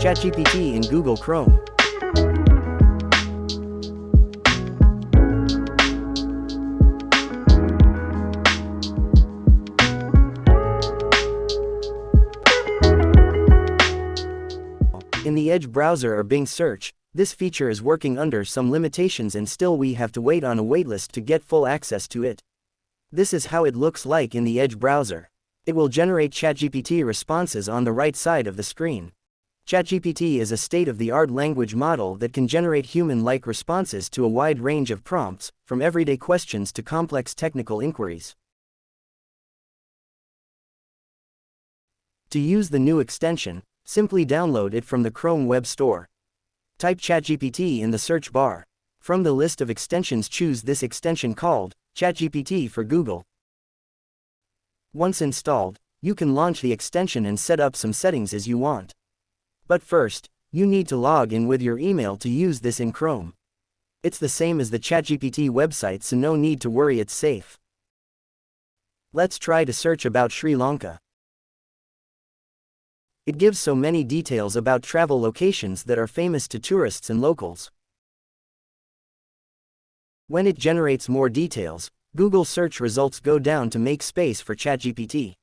ChatGPT in Google Chrome. In the Edge browser or Bing search, this feature is working under some limitations and still we have to wait on a waitlist to get full access to it. This is how it looks like in the Edge browser. It will generate ChatGPT responses on the right side of the screen. ChatGPT is a state-of-the-art language model that can generate human-like responses to a wide range of prompts, from everyday questions to complex technical inquiries. To use the new extension, simply download it from the Chrome Web Store. Type ChatGPT in the search bar. From the list of extensions, choose this extension called ChatGPT for Google. Once installed, you can launch the extension and set up some settings as you want. But first, you need to log in with your email to use this in Chrome. It's the same as the ChatGPT website, so no need to worry, it's safe. Let's try to search about Sri Lanka. It gives so many details about travel locations that are famous to tourists and locals. When it generates more details, Google search results go down to make space for ChatGPT.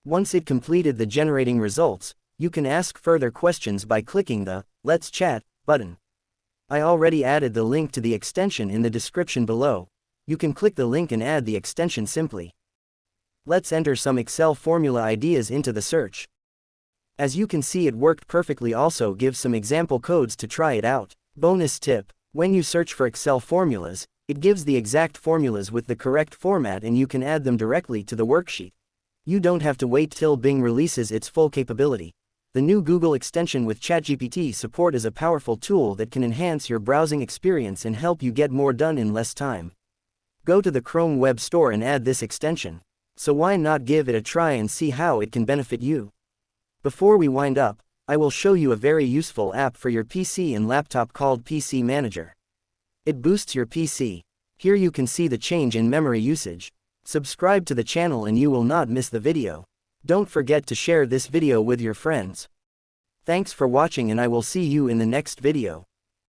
Once it completed the generating results, you can ask further questions by clicking the Let's Chat button. I already added the link to the extension in the description below. You can click the link and add the extension simply. Let's enter some Excel formula ideas into the search. As you can see, it worked perfectly. Also give some example codes to try it out. Bonus tip: when you search for Excel formulas, it gives the exact formulas with the correct format and you can add them directly to the worksheet. You don't have to wait till Bing releases its full capability. The new Google extension with ChatGPT support is a powerful tool that can enhance your browsing experience and help you get more done in less time. Go to the Chrome Web Store and add this extension. So why not give it a try and see how it can benefit you? Before we wind up, I will show you a very useful app for your PC and laptop called PC Manager. It boosts your PC. Here you can see the change in memory usage. Subscribe to the channel and you will not miss the video. Don't forget to share this video with your friends. Thanks for watching and I will see you in the next video.